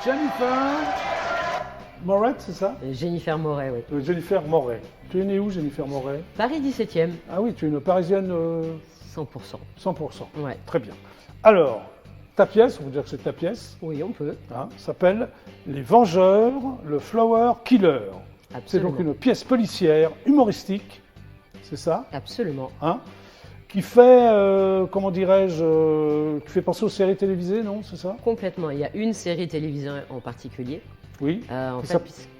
Jennifer Moret, c'est ça? Jennifer Moret, oui. Jennifer Moret. Tu es née où, Jennifer Moret? Paris 17e. Ah oui, tu es une Parisienne 100%. 100%. Ouais. Très bien. Alors, ta pièce, on peut dire que c'est ta pièce, Oui, on peut. s'appelle Les Vengeurs, le Flower Killer. C'est Absolument. donc une pièce policière, humoristique, c'est ça, Absolument. qui fait, comment dirais-je, qui fait penser aux séries télévisées, non, c'est ça? Complètement. Il y a une série télévisée en particulier, Oui,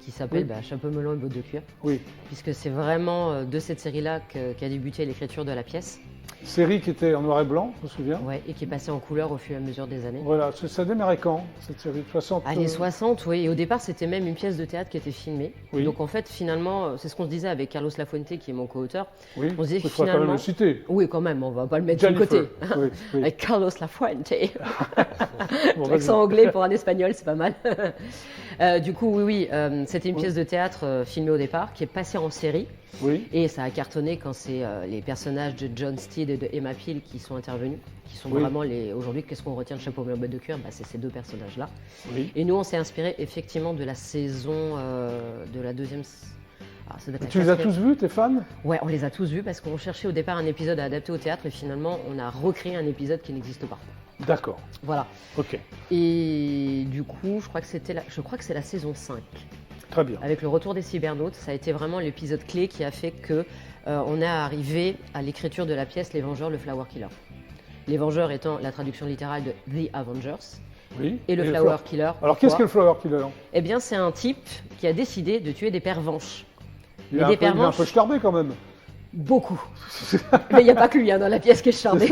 qui s'appelle Oui. Chapeau melon et bottes de cuir, oui. puisque c'est vraiment de cette série-là qu'a débuté l'écriture de la pièce, Série qui était en noir et blanc, je me souviens. et qui est passée en couleur au fur et à mesure des années. Voilà, ça démarrait quand, cette série? 60 Années 60, oui. Et au départ, c'était même une pièce de théâtre qui était filmée. Oui. Donc en fait, finalement, c'est ce qu'on se disait avec Carlos Lafuente, qui est mon co-auteur. Oui, On se disait il faudra quand même finalement. le citer. Oui, quand même, on va pas le mettre de Jennifer. côté. Oui, oui. Avec Carlos Lafuente. Bon, vas-y. L'accent anglais pour un espagnol, c'est pas mal. Du coup, oui, c'était une pièce de théâtre filmée au départ, qui est passée en série. Oui, Et ça a cartonné quand c'est les personnages de John Steed et de Emma Peel qui sont intervenus, qui sont Oui. vraiment les. Aujourd'hui, qu'est-ce qu'on retient de Chapeau melon et bottes de cuir? C'est ces deux personnages-là. oui. Et nous, on s'est inspiré effectivement de la saison de la deuxième. Ah, ça doit être la Tu les as quatrième. tous vus, tes fans? Ouais, on les a tous vus parce qu'on cherchait au départ un épisode à adapter au théâtre et finalement, on a recréé un épisode qui n'existe pas. D'accord, Voilà. ok, Et du coup, je crois que c'est la saison 5. très bien. Avec le retour des cybernautes, ça a été vraiment l'épisode clé qui a fait que on est arrivé à l'écriture de la pièce Les Vengeurs, le Flower Killer. Les Vengeurs étant la traduction littérale de The Avengers Oui. et le le Flower Killer. Alors, qu'est-ce que le Flower Killer? Eh bien, c'est un type qui a décidé de tuer des pervenches. Il Mais est des un peu pervenches, scarbé quand même. beaucoup. Mais il n'y a pas que lui dans la pièce qui est charmée.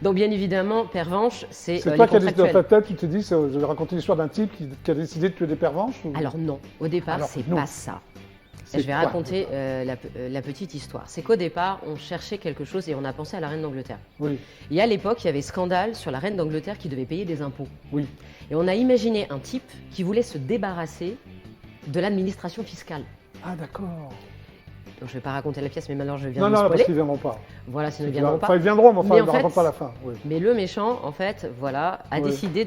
Donc, bien évidemment, pervenche, c'est C'est les toi qui as dit dans ta contractuels. tête, tu te dis, je vais raconter l'histoire d'un type qui a décidé de tuer des pervenches ou... Alors non, au départ, Alors, c'est non. pas ça. C'est Je vais quoi, raconter la petite histoire. C'est qu'au départ, on cherchait quelque chose et on a pensé à la reine d'Angleterre. Oui, Et à l'époque, il y avait scandale sur la reine d'Angleterre qui devait payer des impôts. oui. Et on a imaginé un type qui voulait se débarrasser de l'administration fiscale. Ah d'accord. Donc je ne vais pas raconter la pièce, mais maintenant je viens Non, de non, spoiler. parce qu'ils ne viendront pas. Voilà, sinon ils ne viendront Enfin, pas. ils viendront, mais enfin, Mais ils en ne fait, racontent pas la fin. Oui. Mais le méchant, en fait, voilà, a Oui. décidé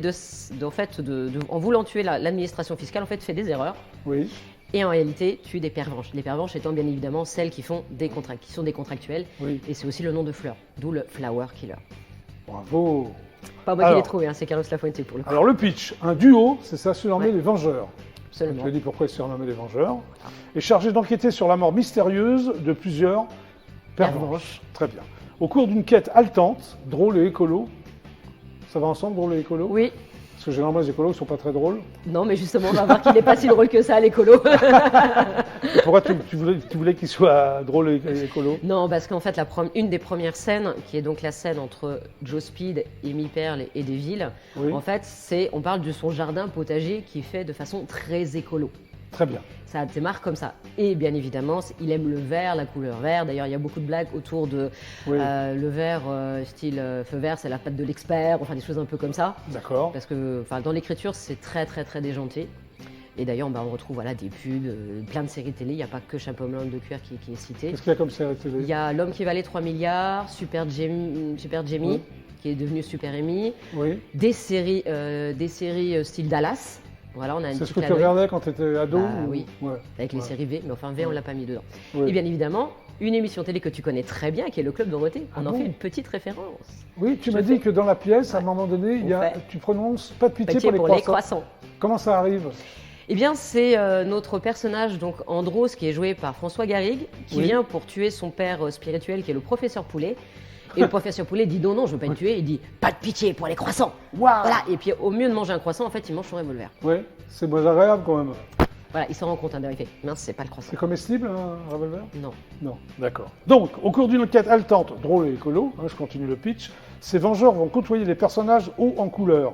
en voulant tuer l'administration fiscale, en fait, fait des erreurs. Oui, Et en réalité, tue des pervenches. Les pervenches étant bien évidemment celles qui sont des contractuels. oui. Et c'est aussi le nom de fleur, d'où le Flower Killer. Bravo. Pas moi qui Alors. l'ai trouvé, hein, c'est Carlos Lafuente pour le coup. Alors le pitch, un duo, c'est ça, surnommé Ouais. les Vengeurs. Absolument. Tu as dit pourquoi ils se surnommaient les Vengeurs. Est chargé d'enquêter sur la mort mystérieuse de plusieurs pervenches. Très bien. Au cours d'une quête haletante, drôle et écolo. Ça va ensemble, drôle et écolo? Oui, Parce que généralement, les écolos ne sont pas très drôles. non, mais justement, on va voir qu'il n'est pas si drôle que ça, l'écolo. Et pourquoi tu voulais qu'il soit drôle et écolo? Non, parce qu'en fait, une des premières scènes, qui est donc la scène entre Joe Speed, Amy Pearl et Deville, Oui. en fait, on parle de son jardin potager qui est fait de façon très écolo. Très bien. Ça démarre comme ça. Et bien évidemment, il aime le vert, la couleur vert. D'ailleurs, il y a beaucoup de blagues autour de Oui. le vert, style feu vert, c'est la patte de l'expert, enfin des choses un peu comme ça. D'accord. Parce que dans l'écriture, c'est très très très déjanté. Et d'ailleurs, on retrouve voilà, des pubs, plein de séries télé. Il n'y a pas que Chapeau melon de cuir qui est cité. Qu'est-ce qu'il y a comme série télé? Il y a L'homme qui valait 3 milliards, Super Jamie, Oui. qui est devenu Super Amy. Oui. Des séries style Dallas. Voilà, on a une C'est ce petite que tu clin d'œil. regardais quand tu étais ado? Bah, ou- oui. Ouais. Avec les Ouais. séries V, mais enfin V, on l'a pas mis dedans. Oui. Et bien évidemment, une émission télé que tu connais très bien, qui est le Club Dorothée. On Ah en bon fait une petite référence. Oui, tu Je m'as dit fais- que dans la pièce, à un moment donné, tu prononces pas de pitié, pour les croissants. Comment ça arrive? Eh bien, c'est notre personnage, donc Andros, qui est joué par François Garrigue, qui Oui. vient pour tuer son père spirituel, qui est le professeur Poulet. Et le professeur Poulet dit non, je veux pas te tuer. Il dit pas de pitié pour les croissants. Waouh. Voilà. Et puis, au mieux de manger un croissant, en fait, il mange son revolver. Oui, c'est moins agréable quand même. Voilà, il s'en rend compte, hein, il fait mince, c'est pas le croissant. C'est comestible un revolver? Non. Non, d'accord. Donc, au cours d'une enquête haletante, drôle et écolo, je continue le pitch, ces vengeurs vont côtoyer des personnages hauts en couleur,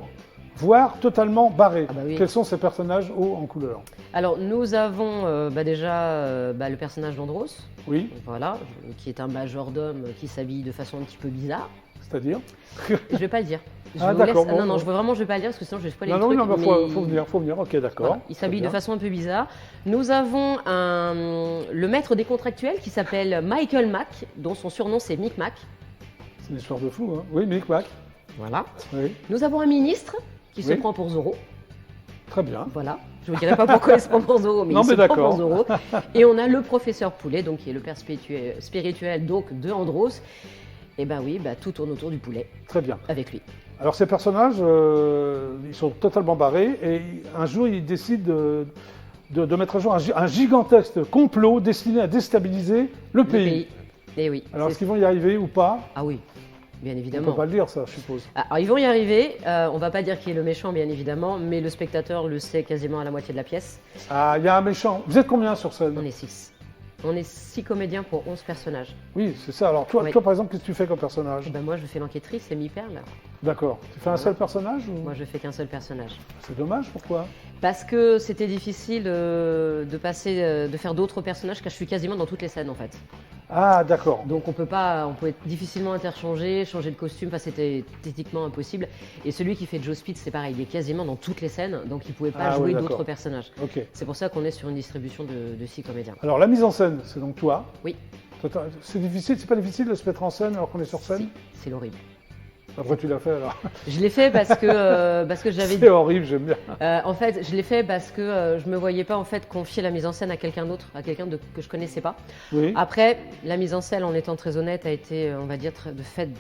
voire totalement barrés. Ah bah oui. Quels sont ces personnages hauts en couleur? Alors, nous avons déjà le personnage d'Andros. Oui, Voilà, qui est un majordome qui s'habille de façon un petit peu bizarre. c'est-à-dire? Je vais pas le dire. Ah, vous d'accord, laisse- bon, non, bon. je vais pas le dire parce que sinon je vais spoiler Non, le non, truc. non, bah, mais- faut venir, ok, d'accord. Voilà, il s'habille Très de bien. façon un peu bizarre. Nous avons le maître des contractuels qui s'appelle Michael Mack, dont son surnom c'est Mick Mack. C'est une histoire de fou, hein? Oui, Mick Mac. Voilà. Oui. Nous avons un ministre qui se Oui. prend pour Zorro. Très bien. Voilà, je ne vous dirai pas pourquoi ils se prend pour Zorro, mais Non, il mais se prend d'accord. pour Zorro. Et on a le professeur Poulet, donc qui est le père spirituel donc, de Andros. Et ben oui, tout tourne autour du poulet, Très bien. avec lui. Alors ces personnages, ils sont totalement barrés et un jour ils décident de mettre à jour un gigantesque complot destiné à déstabiliser le pays. Et oui. Alors est-ce qu'ils vont y arriver ou pas? Ah oui, bien On ne évidemment. peut pas le dire ça, je suppose. Alors ils vont y arriver, on va pas dire qui est le méchant bien évidemment, mais le spectateur le sait quasiment à la moitié de la pièce. Ah, il y a un méchant. Vous êtes combien sur scène? On est 6. On est 6 comédiens pour 11 personnages. Oui, c'est ça. Alors toi, Oui. toi par exemple, qu'est-ce que tu fais comme personnage? Et ben moi je fais l'enquêtrice, c'est mi-perle. D'accord. Tu fais un seul personnage ou... Moi je fais qu'un seul personnage. C'est dommage, pourquoi? Parce que c'était difficile de faire d'autres personnages car je suis quasiment dans toutes les scènes en fait. Ah, d'accord. Donc on peut difficilement interchanger, changer de costume, enfin c'était techniquement impossible. Et celui qui fait Joe Speed, c'est pareil, il est quasiment dans toutes les scènes, donc il ne pouvait pas Ah jouer oui, d'autres d'accord. personnages. Ok. C'est pour ça qu'on est sur une distribution de 6 comédiens. Alors la mise en scène, c'est donc toi. Oui. C'est difficile, c'est pas difficile de se mettre en scène alors qu'on est sur scène? Si, c'est horrible. Après tu l'as fait alors. Je l'ai fait parce que j'avais. C'est horrible, j'aime bien. En fait, je l'ai fait parce que je me voyais pas en fait confier la mise en scène à quelqu'un d'autre, à quelqu'un que je connaissais pas. Oui. Après, la mise en scène, en étant très honnête, a été, on va dire, faite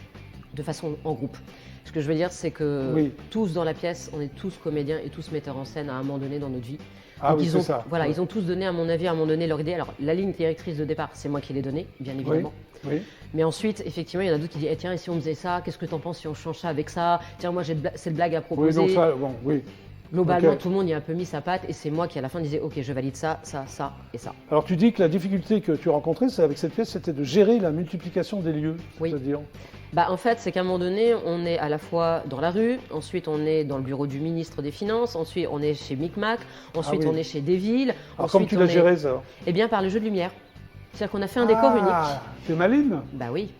de façon en groupe. Ce que je veux dire, c'est que Oui. tous dans la pièce, on est tous comédiens et tous metteurs en scène à un moment donné dans notre vie. Ah Donc oui, ils c'est ont, ça. voilà, Ouais. ils ont tous donné, à mon avis, à un moment donné leur idée. Alors, la ligne directrice de départ, c'est moi qui l'ai donnée, bien évidemment. Oui. Mais ensuite, effectivement, il y en a d'autres qui disent tiens, et si on faisait ça, qu'est-ce que t'en penses si on change ça avec ça? Tiens, moi, j'ai cette blague à Oui, proposer. donc ça, bon, oui. Globalement, Ok. tout le monde y a un peu mis sa patte et c'est moi qui, à la fin, disais ok, je valide ça, ça, ça et ça. Alors tu dis que la difficulté que tu as rencontrée, c'est avec cette pièce, c'était de gérer la multiplication des lieux. Oui. C'est-à-dire. En fait, c'est qu'à un moment donné, on est à la fois dans la rue, ensuite on est dans le bureau du ministre des Finances, ensuite on est chez Micmac, ensuite oui. on est chez Deville. Alors ensuite, comme tu l'as on est- géré ça? Eh bien, par le jeu de lumière. C'est-à-dire qu'on a fait un décor unique. Tu es maline? Bah oui.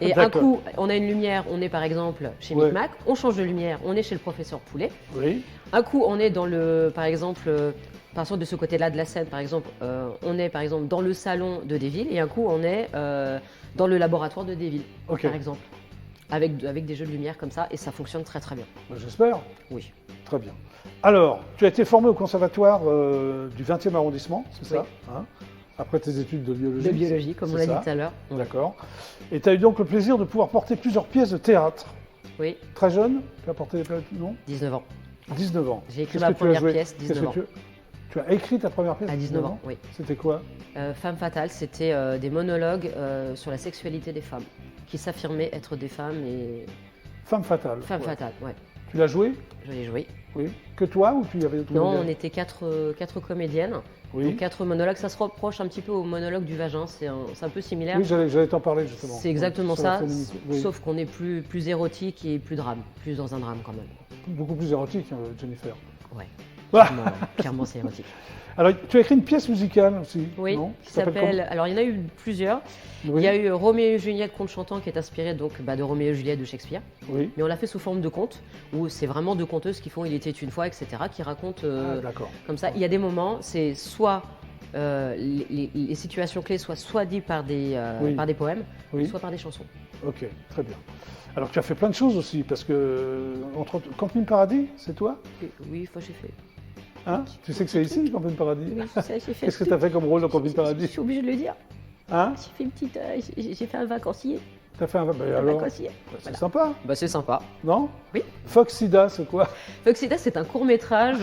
Et un D'accord. coup, on a une lumière, on est par exemple chez Ouais. Micmac, on change de lumière, on est chez le professeur Poulet. Oui. Un coup, on est par exemple, par exemple de ce côté-là de la scène, par exemple, on est par exemple dans le salon de Deville, et un coup, on est dans le laboratoire de Deville, Ok. par exemple, avec des jeux de lumière comme ça, et ça fonctionne très très bien. J'espère. Oui. Très bien. Alors, tu as été formé au conservatoire du 20e arrondissement, c'est Oui. ça hein? Après tes études de biologie. De biologie, comme on c'est l'a ça dit tout à l'heure. D'accord. Et tu as eu donc le plaisir de pouvoir porter plusieurs pièces de théâtre. Oui, Très jeune, tu as porté des pièces, non 19 ans. 19 ans. J'ai écrit Qu'est-ce ma que tu as première joué pièce, Qu'est-ce 19 ans. que tu as écrit ta première pièce À 19 ans, oui. C'était quoi? Femme fatale, c'était des monologues sur la sexualité des femmes, qui s'affirmaient être des femmes et... Femme fatale. Femme Ouais. fatale, ouais. Tu l'as joué? Je l'ai joué. Oui. Que toi ou tu y avais d'autres Non, comédiens on était quatre comédiennes. Oui. Donc 4 monologues, ça se rapproche un petit peu au monologue du vagin, c'est un peu similaire. Oui, j'allais t'en parler justement. C'est exactement Sur la ça, féminité. Oui. sauf qu'on est plus érotique et plus drame, plus dans un drame quand même. Beaucoup plus érotique, Jennifer. Ouais, Ah clairement c'est érotique. Alors, tu as écrit une pièce musicale aussi, Oui, non qui s'appelle. Alors il y en a eu plusieurs. comment Il y a eu Roméo et Juliette, conte chantant, qui est inspiré donc de Roméo et Juliette de Shakespeare. Oui. Mais on l'a fait sous forme de conte, où c'est vraiment deux conteuses qui font Il était une fois, etc., qui racontent Ah, d'accord. comme ça. Il y a des moments, c'est soit les situations clés, soit dites par des Oui. poèmes, Oui. soit par des chansons. Ok, très bien. Alors, tu as fait plein de choses aussi, parce que Camping Paradis, c'est toi Oui, fois j'ai fait. Hein Tu sais que c'est ici, Camping Paradis Oui, je sais, j'ai fait. Qu'est-ce que tu as fait comme rôle dans Camping Je Paradis suis obligée de le dire. Hein J'ai fait une petite. J'ai fait un vacancier. Tu as fait un... Ben Un alors, vacancier. c'est Voilà. sympa, Bah c'est sympa. non Oui. Fox Sida, c'est quoi Foxida, c'est un court métrage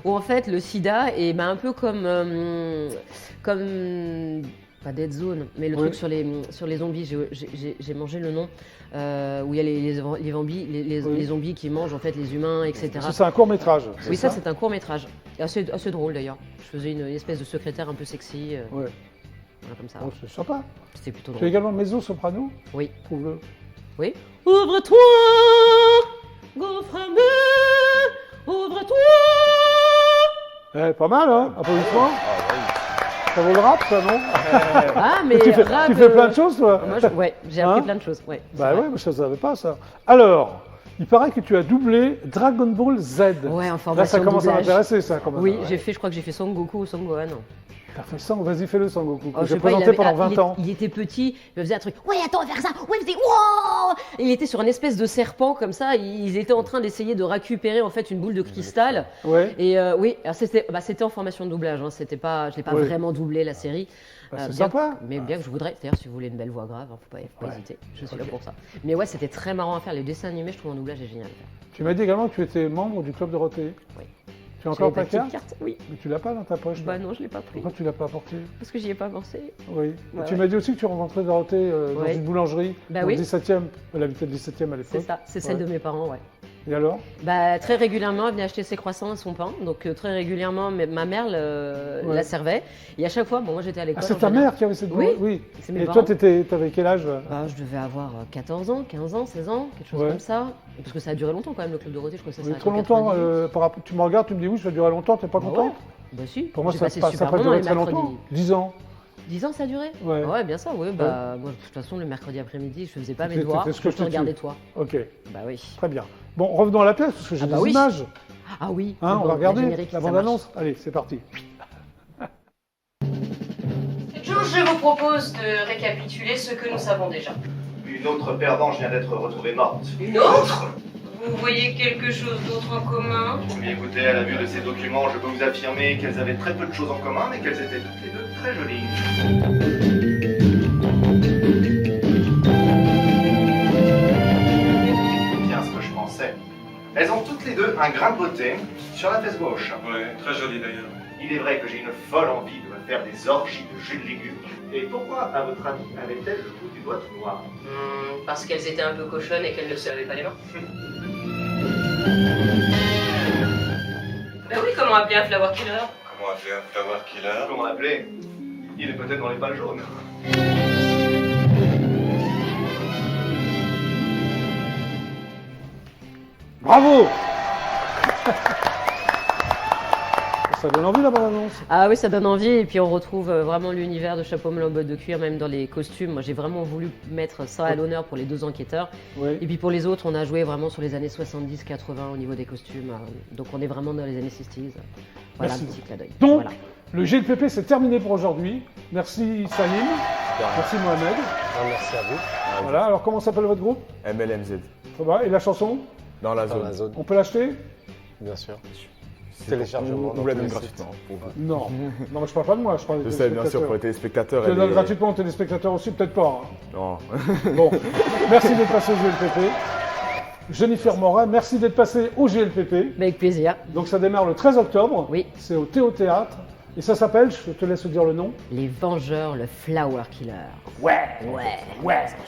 où en fait le sida est un peu comme pas Dead Zone, mais le Oui. truc sur les zombies. J'ai mangé le nom où il y a les zombies, Oui. les zombies qui mangent en fait les humains, etc. C'est un court-métrage. Oui, ça c'est un court métrage, assez drôle d'ailleurs. Je faisais une espèce de secrétaire un peu sexy, Ouais. voilà, comme ça. Oh, c'est sympa. C'était plutôt Tu es drôle. également mezzo-soprano Oui, Trouve-le. oui. Ouvre-toi, gaufre-moi, ouvre-toi. Pas mal, hein Applaudissements. Ça vaut le rap, ça, non Ah, mais tu fais, rap, tu fais plein de choses, toi Moi, ouais, j'ai appris Hein plein de choses. Ouais, c'est Bah vrai. ouais, mais je ne savais pas ça. Alors, il paraît que tu as doublé Dragon Ball Z. Ouais, en Là, formation ça commence à doublage. m'intéresser, ça, quand même. Oui, Ouais. je crois que j'ai fait Son Goku ou Son Gohan. T'as fait Sang, vas-y, fais le Sangoku. Oh, je J'ai sais pas, présenté pendant 20 ans. il était petit, il faisait un truc. Ouais, attends, on va faire ça. Ouais, il faisait. Wow. Il était sur une espèce de serpent comme ça. Ils étaient en train d'essayer de récupérer en fait une boule de cristal. Ouais. Et oui, alors c'était en formation de doublage. Hein, c'était pas, je l'ai pas Ouais. vraiment doublé la série. C'est Bien sympa. Mais bien que je voudrais. D'ailleurs, si vous voulez une belle voix grave, hein, faut pas hésiter. Je suis là pour ça. Mais ouais, c'était très marrant à faire. Les dessins animés, je trouve en doublage est génial. Tu m'as dit également que tu étais membre du club Dorothée. Oui. Tu as encore ta J'ai carte carte. Oui. Mais tu l'as pas dans ta poche. Bah toi. non, je l'ai pas pris. Pourquoi tu l'as pas apporté? Parce que j'y ai pas pensé. Oui. Ouais, Tu ouais. m'as dit aussi que tu rencontrais Dorothée dans Ouais. une boulangerie, Bah dans oui. le 17e. Elle habitait le 17e à l'époque. C'est ça. C'est celle Ouais. de mes parents, ouais. Et alors? Bah, très régulièrement, elle venait acheter ses croissants et son pain. Donc, très régulièrement, ma mère Ouais. la servait. Et à chaque fois, bon, moi j'étais à l'école. Ah, c'est en ta général. mère qui avait cette Oui. boîte? Oui. C'est mes Et parents. toi, t'avais quel âge? Bah, je devais avoir 14 ans, 15 ans, 16 ans, quelque chose Ouais. comme ça. Parce que ça a duré longtemps quand même, le Club Dorothée. Je crois que ça Oui, s'arrête trop en longtemps. 98. Par rapport, tu me regardes, tu me dis oui, ça a duré longtemps, t'es pas Bah content? ouais. Bah si. Pour moi, J'ai ça passé n'a super pas moments duré les très mercredis. longtemps. 10 ans. 10 ans ça a duré? Ouais. Ouais, bien ça, oui. Bah, moi, de toute façon, le mercredi après-midi, je faisais pas mes T'étais devoirs. ce que Je te tu regardais tues. toi. Ok, Bah oui. très bien. Bon, revenons à la pièce, parce que j'ai Ah bah des oui. images. Ah oui. Hein, Bon, on va regarder générique, la ça bande-annonce. Allez, c'est parti. Je vous propose de récapituler ce que nous savons déjà. Une autre pervenche vient d'être retrouvée morte. Une autre? Vous voyez quelque chose d'autre en commun? Mais écoutez, à la vue de ces documents, je peux vous affirmer qu'elles avaient très peu de choses en commun, mais qu'elles étaient toutes les deux très jolies. Bien ce que je pensais. Elles ont toutes les deux un grain de beauté sur la fesse gauche. Ouais, très joli d'ailleurs. Il est vrai que j'ai une folle envie de me faire des orgies de jus de légumes. Et pourquoi, à votre avis, avaient-elles le bout du doigt tout noir? Parce qu'elles étaient un peu cochonnes et qu'elles ne se lavaient pas les mains. Ben oui, comment appeler un flower killer? Comment appeler un flower killer? Comment l'appeler? Il est peut-être dans les balles jaunes. Bravo. Ça donne envie la bande-annonce. Ah oui, ça donne envie. Et puis on retrouve vraiment l'univers de Chapeau melon bottes de cuir, même dans les costumes. Moi, j'ai vraiment voulu mettre ça à l'honneur pour les deux enquêteurs. Oui. Et puis pour les autres, on a joué vraiment sur les années 70-80 au niveau des costumes. Donc on est vraiment dans les années 60s. Voilà, Merci. un petit clin d'œil. Donc, Voilà. le GLPP, c'est terminé pour aujourd'hui. Merci Salim. Merci Mohamed. Merci à vous. Voilà, alors comment s'appelle votre groupe? MLMZ. Ça va. Et la chanson? Dans la Dans zone. la zone, On peut l'acheter? bien sûr. C'est Téléchargement On dans vous la tous donne les gratuitement. pour vous. Non. Non, mais je parle pas de moi, je parle Je des sais, bien sûr, pour les téléspectateurs. téléspectateurs. Tu la elle donnes est- gratuitement aux téléspectateurs aussi, peut-être pas. Hein. Non. Bon, merci d'être passé au GLPP. Jennifer Morin, merci d'être passé au GLPP. Mais avec plaisir. Donc ça démarre le 13 octobre. Oui. C'est au Théo Théâtre. Et ça s'appelle, je te laisse dire le nom. Les Vengeurs, le Flower Killer. Ouais.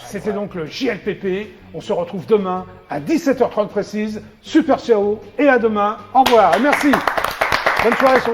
C'était donc le JLPP. On se retrouve demain à 17h30 précise. Super ciao et à demain. Au revoir et merci. Bonne soirée sur